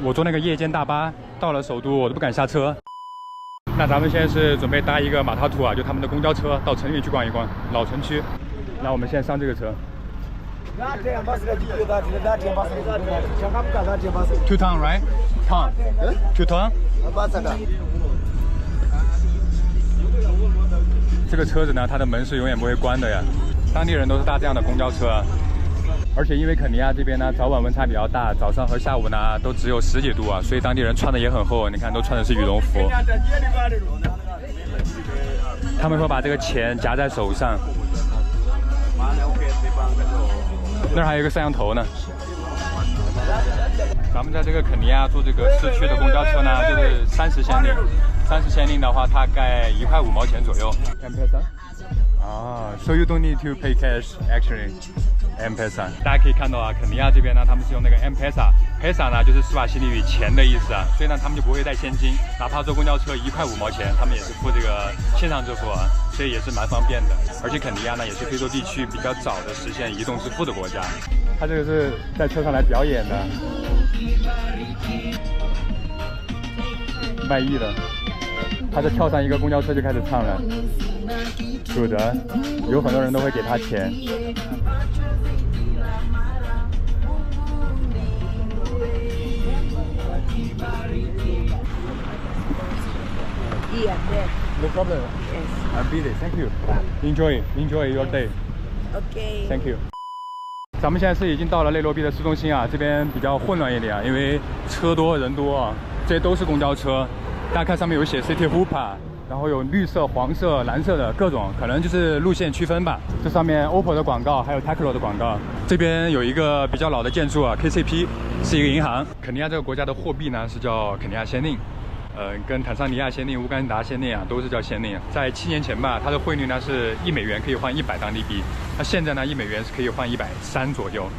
我坐那个夜间大巴到了首都，我都不敢下车。那咱们现在是准备搭一个马塔图啊，就他们的公交车到城里去逛一逛老城区。那我们现在上这个车。Two ton, right? Ton. Two ton. 这个车子呢，它的门是永远不会关的呀。当地人都是搭这样的公交车。而且因为肯尼亚这边呢，早晚温差比较大，早上和下午呢都只有10几度啊，所以当地人穿的也很厚，你看都穿的是羽绒服。他们会把这个钱夹在手上，那儿还有一个摄像头呢。咱们在这个肯尼亚坐这个市区的公交车呢，就是30先令，30先令的话大概1块5毛钱左右。啊 ，so you don't need to pay cash actually. M-Pesa， 大家可以看到啊，肯尼亚这边呢，他们是用那个 M-Pesa，Pesa 呢就是斯瓦希里语钱的意思啊，所以呢他们就不会带现金，哪怕坐公交车1块5毛钱，他们也是付这个线上支付啊，所以也是蛮方便的。而且肯尼亚呢也是非洲地区比较早的实现移动支付的国家。他这个是在车上来表演的，卖艺的，他就跳上一个公交车就开始唱了，有的，有很多人都会给他钱。No problem. Yes. I'm busy. Thank you. Enjoy your day. Okay. Thank you. 咱们现在是已经到了内罗毕的市中心啊，这边比较混乱一点啊，因为车多人多啊，这些都是公交车。大家看上面有写 City Hooper， 然后有绿色、黄色、蓝色的各种，可能就是路线区分吧。这上面 OPPO 的广告，还有 Tecno 的广告。这边有一个比较老的建筑啊 ，KCP 是一个银行。肯尼亚这个国家的货币呢是叫肯尼亚先令。跟坦桑尼亚先令、乌干达先令啊，都是叫先令。在7年前吧，它的汇率呢是1美元可以换100当地币，那现在呢1美元是可以换130左右。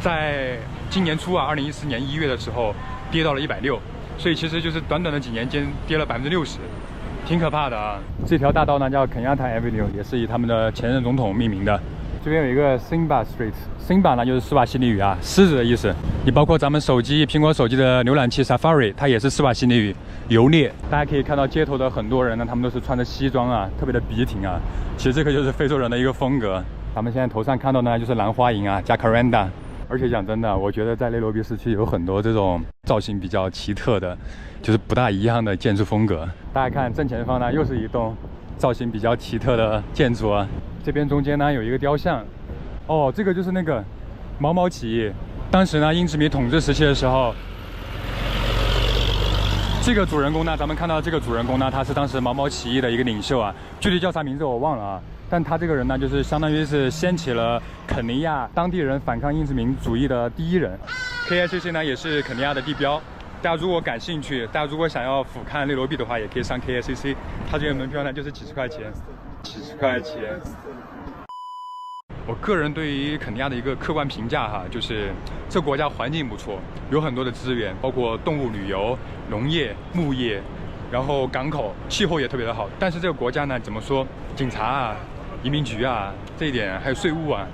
在今年初啊，2014年1月的时候跌到了160，所以其实就是短短的几年间跌了60%，挺可怕的啊。这条大道呢叫肯亚塔 Avenue， 也是以他们的前任总统命名的。这边有一个 Simba Street，Simba 呢就是斯瓦希里语啊，狮子的意思。你包括咱们手机，苹果手机的浏览器 Safari， 它也是斯瓦希里语，游猎。大家可以看到街头的很多人呢，他们都是穿着西装啊，特别的笔挺啊。其实这个就是非洲人的一个风格。咱们现在头上看到呢就是兰花楹啊 ，Jacaranda。而且讲真的，我觉得在内罗毕市区有很多这种造型比较奇特的，就是不大一样的建筑风格。大家看正前方呢，又是一栋造型比较奇特的建筑啊。这边中间呢有一个雕像，哦，这个就是那个毛毛起义。当时呢，英殖民统治时期的时候，这个主人公呢，咱们看到这个主人公呢，他是当时毛毛起义的一个领袖啊，具体叫啥名字我忘了啊。但他这个人呢，就是相当于是掀起了肯尼亚当地人反抗英殖民主义的第一人。KICC 呢也是肯尼亚的地标，大家如果感兴趣，大家如果想要俯瞰内罗毕的话，也可以上 KICC。它这个门票呢就是几十块钱，几十块钱。我个人对于肯尼亚的一个客观评价哈，就是这国家环境不错，有很多的资源，包括动物旅游、农业、牧业，然后港口，气候也特别的好。但是这个国家呢，怎么说，警察啊、移民局啊，这一点还有税务啊，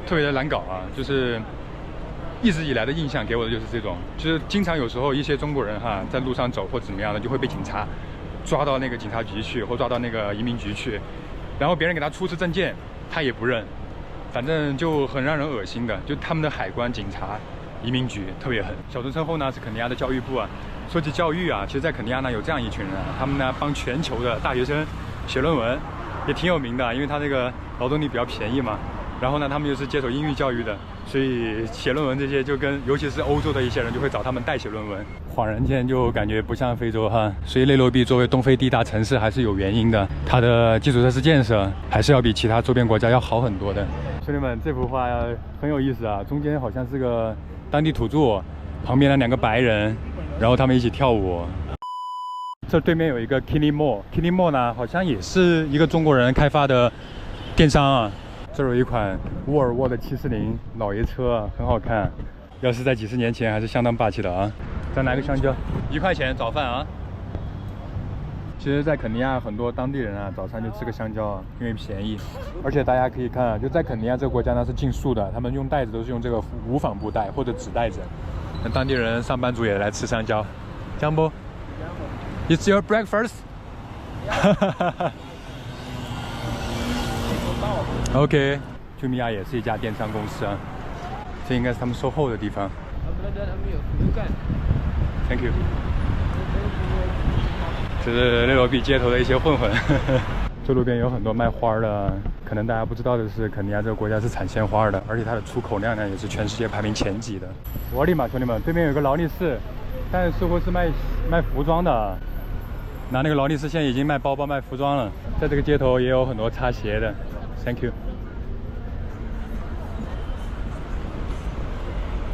特别的难搞啊。就是一直以来的印象给我的就是这种，就是经常有时候一些中国人哈在路上走或怎么样的，就会被警察抓到那个警察局去，或抓到那个移民局去，然后别人给他出示证件，他也不认。反正就很让人恶心的，就他们的海关、警察、移民局特别狠。小镇身后呢是肯尼亚的教育部啊。说起教育啊，其实在肯尼亚呢有这样一群人啊，他们呢帮全球的大学生写论文，也挺有名的，因为他这个劳动力比较便宜嘛。然后呢，他们又是接受英语教育的，所以写论文这些就跟尤其是欧洲的一些人就会找他们代写论文。恍然间就感觉不像非洲哈，所以内罗毕作为东非第一大城市还是有原因的，它的基础设施建设还是要比其他周边国家要好很多的。兄弟们，这幅画很有意思啊，中间好像是个当地土著，旁边的2个白人，然后他们一起跳舞。这对面有一个 Kili Mall，Kili Mall 呢好像也是一个中国人开发的电商啊。这有一款沃尔沃的740老爷车啊，很好看。要是在几十年前，还是相当霸气的啊。再拿个香蕉，1块钱早饭啊。其实，在肯尼亚很多当地人啊，早餐就吃个香蕉啊，因为便宜。而且大家可以看啊，就在肯尼亚这个国家呢是禁塑的，他们用袋子都是用这个无纺布袋或者纸袋子。那当地人上班族也来吃香蕉，香不 ？It's your breakfast 。OK， 朱米亚也是一家电商公司啊，这应该是他们售后的地方。Thank you。这是内罗毕街头的一些混混。这路边有很多卖花的，可能大家不知道的是，肯尼亚这个国家是产鲜花的，而且它的出口量呢也是全世界排名前几的。我的妈，兄弟们，对面有个劳力士，但是似乎是卖服装的。拿那个劳力士现在已经卖包包、卖服装了。在这个街头也有很多擦鞋的。Thank you。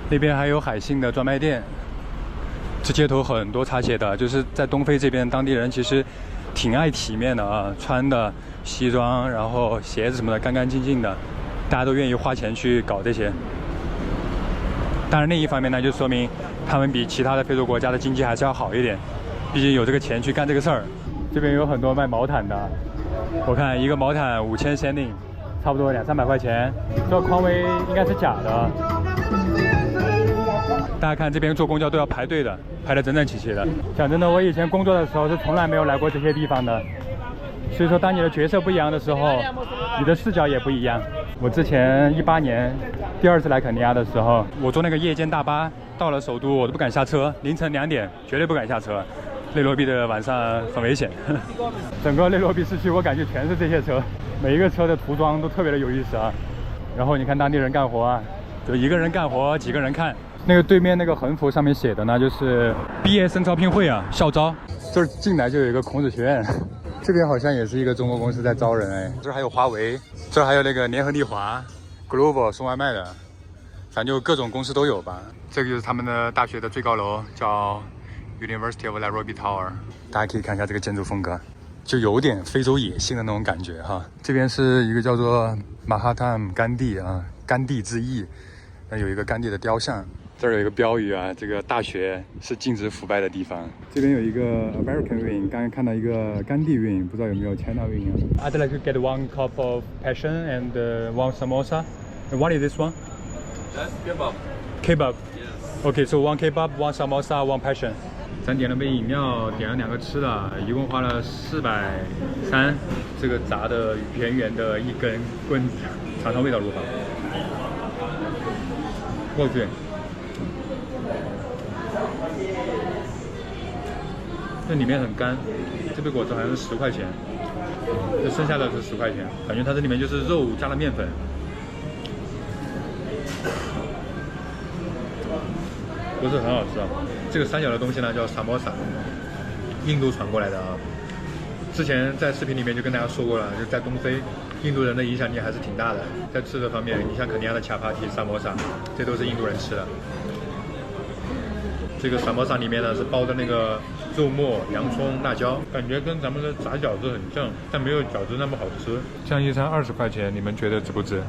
那边还有海信的专卖店。这街头很多擦鞋的，就是在东非这边，当地人其实挺爱体面的啊，穿的西装，然后鞋子什么的干干净净的，大家都愿意花钱去搞这些。当然，另一方面呢，就说明他们比其他的非洲国家的经济还是要好一点，毕竟有这个钱去干这个事儿。这边有很多卖毛毯的，我看一个毛毯5000先令，差不多200-300块钱。这个匡威应该是假的。大家看这边坐公交都要排队的，排得整整齐齐的。讲真的，我以前工作的时候是从来没有来过这些地方的，所以说当你的角色不一样的时候，你的视角也不一样。我之前18年第2次来肯尼亚的时候，我坐那个夜间大巴到了首都，我都不敢下车，凌晨2点绝对不敢下车。内罗毕的晚上很危险，整个内罗毕市区我感觉全是这些车，每一个车的涂装都特别的有意思啊。然后你看当地人干活啊，就一个人干活几个人看。那个对面那个横幅上面写的呢，就是毕业生招聘会啊，校招。这儿进来就有一个孔子学院，这边好像也是一个中国公司在招人哎。这儿还有华为，这儿还有那个联合利华、Glovo 送外卖的，反正就各种公司都有吧。这个就是他们的大学的最高楼，叫 University of Nairobi Tower。大家可以看一下这个建筑风格，就有点非洲野性的那种感觉哈。这边是一个叫做马哈塔姆甘地啊，甘地之翼，那有一个甘地的雕像。这儿有一个标语啊，这个大学是禁止腐败的地方。这边有一个 American wing， 刚刚看到一个甘地 wing， 不知道有没有 China wing 啊。I'd like to get 1 cup of passion and 1 samosa. And what is this one? That's kebab. Kebab. Yes. Okay, so 1 kebab, 1 samosa, 1 passion. 咱点了杯饮料，点了2个吃的，一共花了430。这个炸的圆圆的一根棍子，尝尝味道如何？我去。这里面很干，这杯果汁好像是10块钱，这剩下的是10块钱，感觉它这里面就是肉加了面粉。不是很好吃啊。这个三角的东西呢叫萨摩萨，印度传过来的啊。之前在视频里面就跟大家说过了，就在东非，印度人的影响力还是挺大的。在吃的方面，你像肯尼亚的恰帕提、萨摩萨，这都是印度人吃的。这个萨摩萨里面呢是包的那个肉末、洋葱、辣椒，感觉跟咱们的炸饺子很像，但没有饺子那么好吃。这样一餐20块钱，你们觉得值不值？